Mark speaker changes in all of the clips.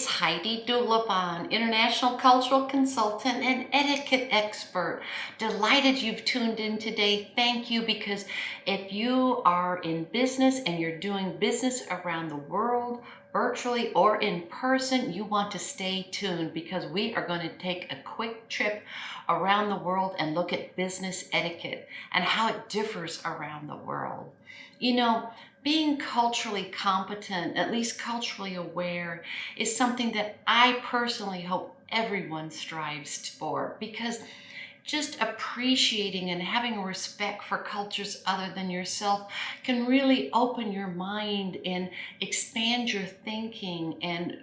Speaker 1: It's Heidi international cultural consultant and etiquette expert. Delighted you've tuned in today. Thank you, because if you are in business and you're doing business around the world, virtually or in person, you want to stay tuned, because we are going to take a quick trip around the world and look at business etiquette and how it differs around the world. You know, being culturally competent, at least culturally aware, is something that I personally hope everyone strives for, because just appreciating and having respect for cultures other than yourself can really open your mind and expand your thinking, and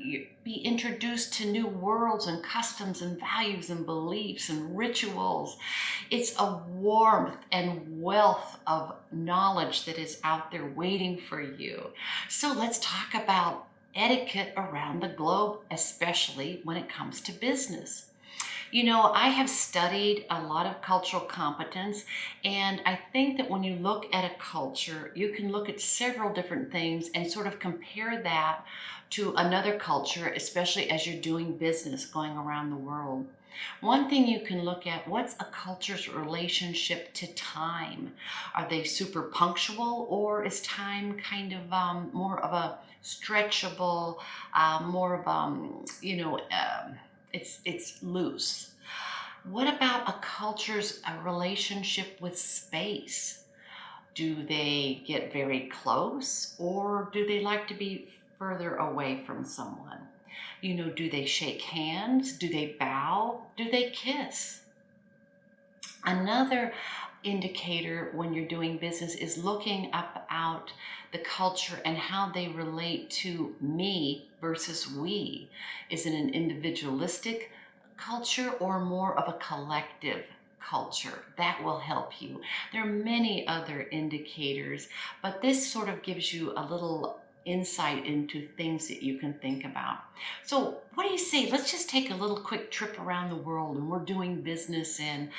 Speaker 1: be introduced to new worlds and customs and values and beliefs and rituals. It's a warmth and wealth of knowledge that is out there waiting for you. So let's talk about etiquette around the globe, especially when it comes to business. I have studied a lot of cultural competence, and I think that when you look at a culture, you can look at several different things and sort of compare that to another culture, especially as you're doing business going around the world. One thing you can look at: what's a culture's relationship to time? Are they super punctual, or is time kind of more of a stretchable, more of it's loose? What about a culture's relationship with space? Do they get very close, or do they like to be further away from someone? Do they shake hands? Do they bow? Do they kiss? Another indicator when you're doing business is looking up out the culture and how they relate to me versus we. Is it an individualistic culture or more of a collective culture? That will help you. There are many other indicators, but this sort of gives you a little insight into things that you can think about. So what do you say? Let's just take a little quick trip around the world, and we're doing business, and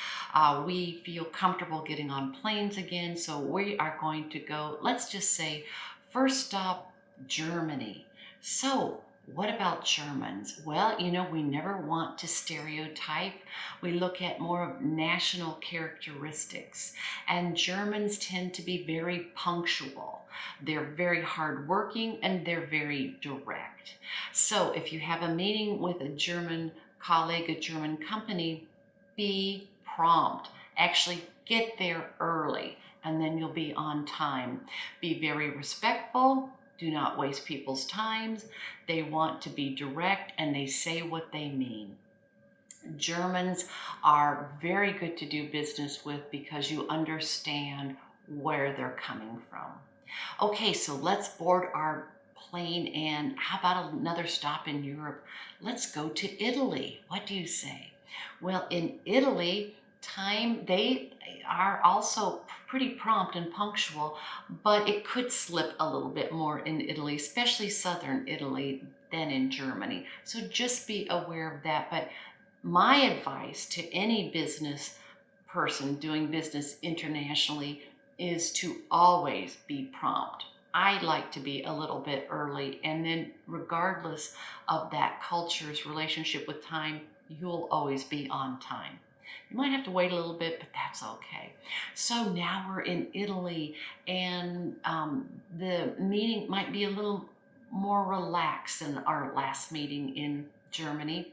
Speaker 1: we feel comfortable getting on planes again. So we are going to go, let's just say, first stop, Germany. So what about Germans? Well, we never want to stereotype. We look at more of national characteristics, and Germans tend to be very punctual. They're very hardworking, and they're very direct. So if you have a meeting with a German colleague, a German company, be prompt. Actually, get there early, and then you'll be on time. Be very respectful. Do not waste people's times. They want to be direct, and they say what they mean. Germans are very good to do business with, because you understand where they're coming from. Okay, so let's board our plane, and how about another stop in Europe? Let's go to Italy. What do you say? Well, in Italy, they are also pretty prompt and punctual, but it could slip a little bit more in Italy, especially southern Italy, than in Germany. So just be aware of that. But my advice to any business person doing business internationally is to always be prompt. I like to be a little bit early, and then regardless of that culture's relationship with time, you'll always be on time. You might have to wait a little bit, but that's okay. So now we're in Italy, and the meeting might be a little more relaxed than our last meeting in Germany.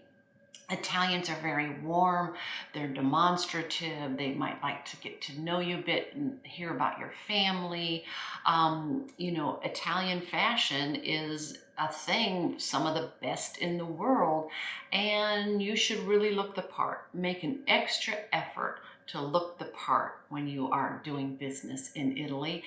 Speaker 1: Italians are very warm, they're demonstrative, they might like to get to know you a bit and hear about your family. Italian fashion is a thing, some of the best in the world, and you should really look the part. Make an extra effort to look the part when you are doing business in Italy.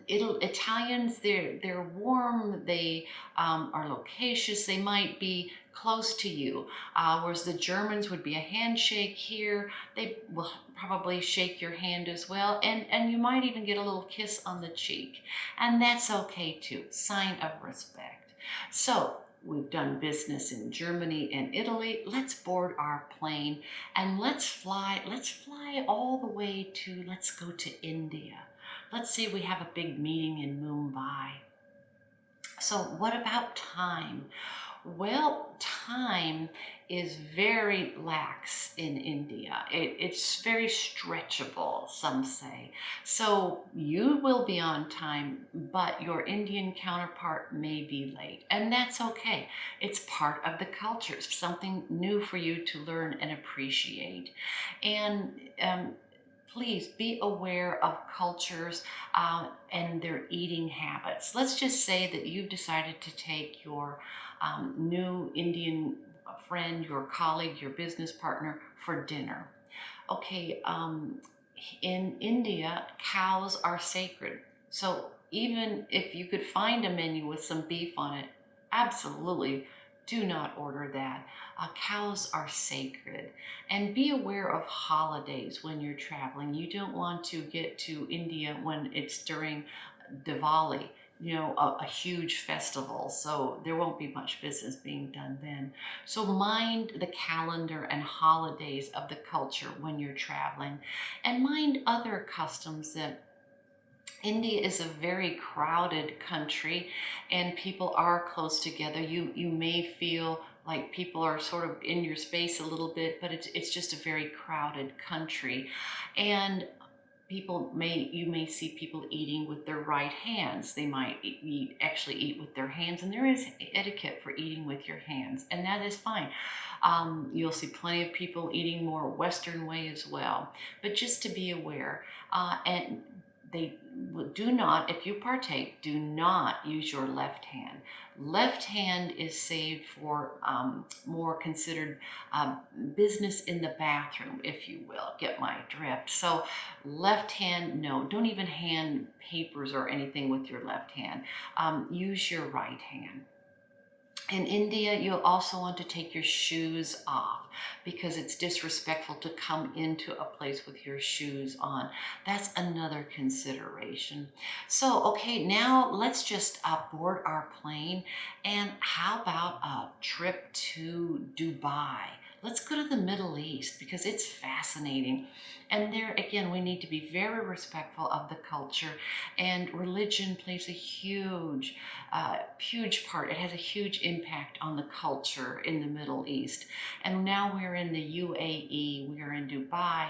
Speaker 1: Italians, they're warm, they are loquacious, they might be close to you, whereas the Germans would be a handshake here. They will probably shake your hand as well, and you might even get a little kiss on the cheek, and that's okay too, sign of respect. So we've done business in Germany and Italy. Let's board our plane, and let's fly all the way to, let's go to India. Let's say we have a big meeting in Mumbai. So what about time? Well, time is very lax in India. It's very stretchable, some say. So you will be on time, but your Indian counterpart may be late. And that's okay. It's part of the culture. It's something new for you to learn and appreciate. And please be aware of cultures and their eating habits. Let's just say that you've decided to take your new Indian friend, your colleague, your business partner for dinner. Okay, in India, cows are sacred. So even if you could find a menu with some beef on it, absolutely do not order that. Cows are sacred. And be aware of holidays when you're traveling. You don't want to get to India when it's during Diwali, a huge festival. So there won't be much business being done then. So mind the calendar and holidays of the culture when you're traveling, and mind other customs that India is a very crowded country and people are close together. You may feel like people are sort of in your space a little bit, but it's just a very crowded country. And you may see people eating with their right hands. They might actually eat with their hands, and there is etiquette for eating with your hands, and that is fine. You'll see plenty of people eating more Western way as well, but just to be aware. And they do not, if you partake, do not use your left hand. Left hand is saved for more considered business in the bathroom, if you will. Get my drift. So left hand, no, don't even hand papers or anything with your left hand. Use your right hand. In India, you'll also want to take your shoes off because it's disrespectful to come into a place with your shoes on. That's another consideration. So, okay, now let's just board our plane. And how about a trip to Dubai? Let's go to the Middle East because it's fascinating. And there, again, we need to be very respectful of the culture, and religion plays a huge part. It has a huge impact on the culture in the Middle East. And now we're in the UAE, we are in Dubai,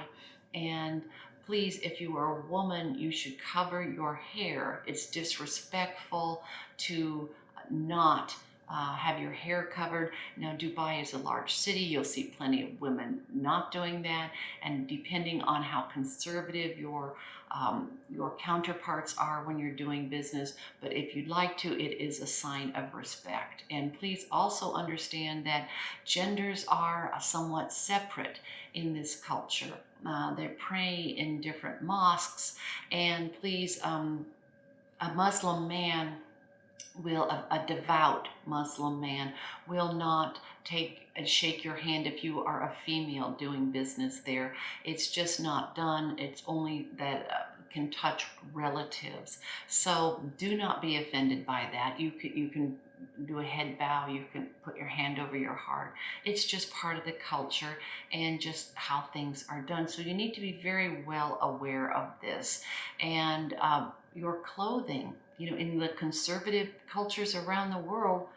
Speaker 1: and please, if you are a woman, you should cover your hair. It's disrespectful to not have your hair covered. Now, Dubai is a large city. You'll see plenty of women not doing that. And depending on how conservative your counterparts are when you're doing business, but if you'd like to, it is a sign of respect. And please also understand that genders are somewhat separate in this culture. They pray in different mosques, and please, a Muslim man a devout Muslim man will not take and shake your hand if you are a female doing business there. It's just not done. It's only that can touch relatives. So do not be offended by that. You can do a head bow. You can put your hand over your heart. It's just part of the culture and just how things are done. So you need to be very well aware of this. And your clothing, in the conservative cultures around the world,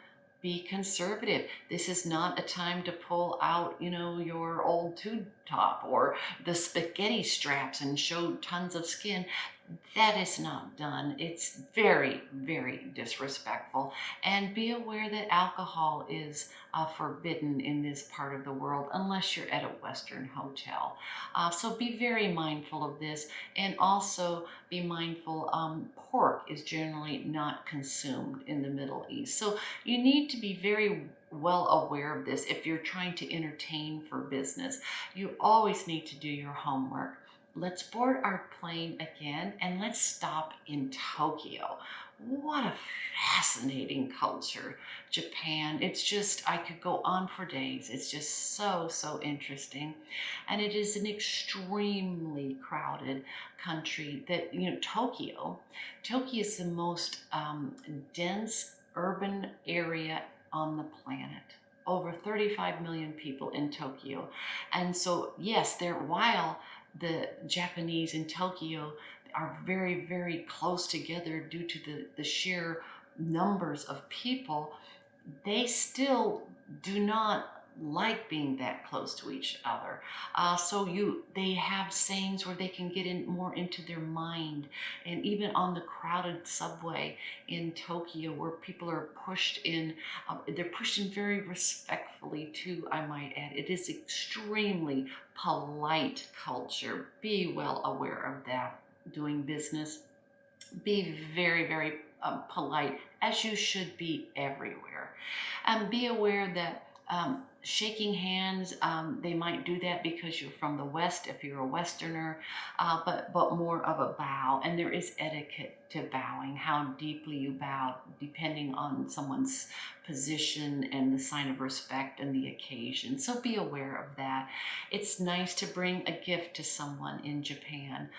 Speaker 1: be conservative. This is not a time to pull out, your old tube top or the spaghetti straps and show tons of skin. That is not done. It's very, very disrespectful. And be aware that alcohol is forbidden in this part of the world unless you're at a Western hotel. So be very mindful of this, and also be mindful pork is generally not consumed in the Middle East. So you need to be very well aware of this if you're trying to entertain for business. You always need to do your homework. Let's board our plane again and let's stop in Tokyo. What a fascinating culture, Japan. It's just, I could go on for days. It's just so interesting. And it is an extremely crowded country that, Tokyo is the most dense urban area on the planet. Over 35 million people in Tokyo. And so, yes, while the Japanese in Tokyo are very, very close together due to the sheer numbers of people, they still do not like being that close to each other. They have sayings where they can get in more into their mind, and even on the crowded subway in Tokyo, where people are pushed in, they're pushed in very respectfully too. I might add, it is extremely polite culture. Be well aware of that. Doing business, be very, very polite, as you should be everywhere. And be aware that shaking hands, they might do that because you're from the West, if you're a Westerner, but more of a bow. And there is etiquette to bowing, how deeply you bow, depending on someone's position and the sign of respect and the occasion. So be aware of that. It's nice to bring a gift to someone in Japan,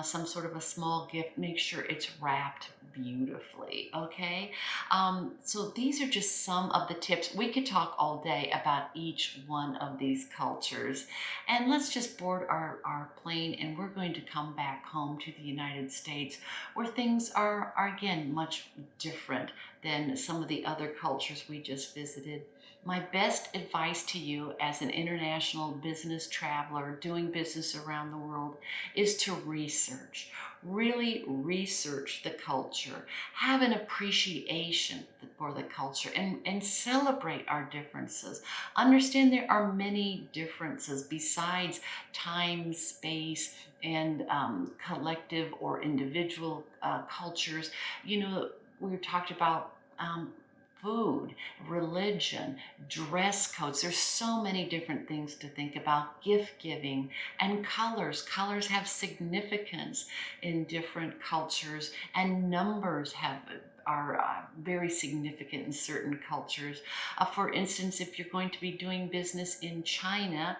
Speaker 1: some sort of a small gift. Make sure it's wrapped beautifully, okay? So these are just some of the tips. We could talk all day about each one of these cultures. And let's just board our plane, and we're going to come back home to the United States, where things are again much different than some of the other cultures we just visited. My best advice to you as an international business traveler doing business around the world is to research. Really research the culture. Have an appreciation for the culture, and celebrate our differences. Understand there are many differences besides time, space, and collective or individual cultures. You know, we talked about food, religion, dress codes. There's so many different things to think about. Gift giving and colors. Colors have significance in different cultures, and numbers are very significant in certain cultures. For instance, if you're going to be doing business in China,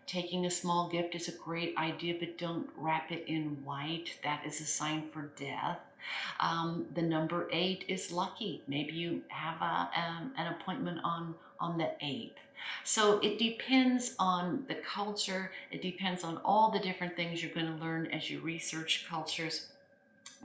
Speaker 1: taking a small gift is a great idea, but don't wrap it in white. That is a sign for death. The number 8 is lucky. Maybe you have an appointment on the 8th. So it depends on the culture. It depends on all the different things you're going to learn as you research cultures.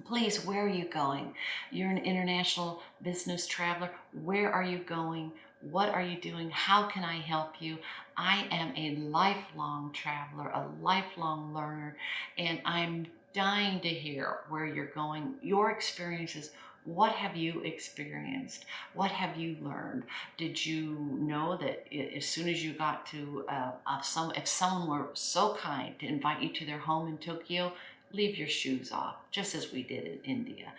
Speaker 1: Please, where are you going? You're an international business traveler. Where are you going? What are you doing? How can I help you? I am a lifelong traveler, a lifelong learner, and I'm dying to hear where you're going, your experiences. What have you experienced? What have you learned? Did you know that as soon as you got to, if someone were so kind to invite you to their home in Tokyo, leave your shoes off, just as we did in India.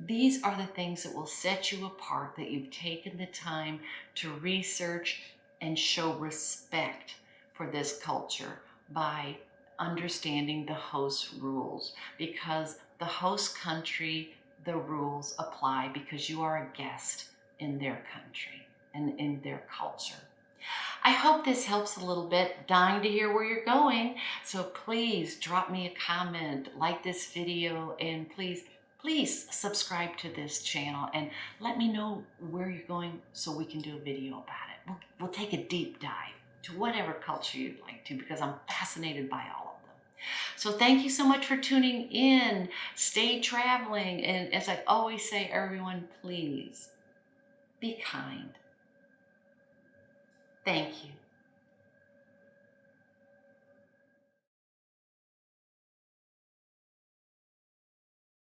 Speaker 1: These are the things that will set you apart, that you've taken the time to research and show respect for this culture by understanding the host rules, because the host country, the rules apply because you are a guest in their country and in their culture. I hope this helps a little bit. Dying to hear where you're going. So please drop me a comment, like this video, and please subscribe to this channel and let me know where you're going so we can do a video about it. We'll take a deep dive to whatever culture you'd like to, because I'm fascinated by all of them. So thank you so much for tuning in. Stay traveling. And as I always say, everyone, please be kind. Thank you.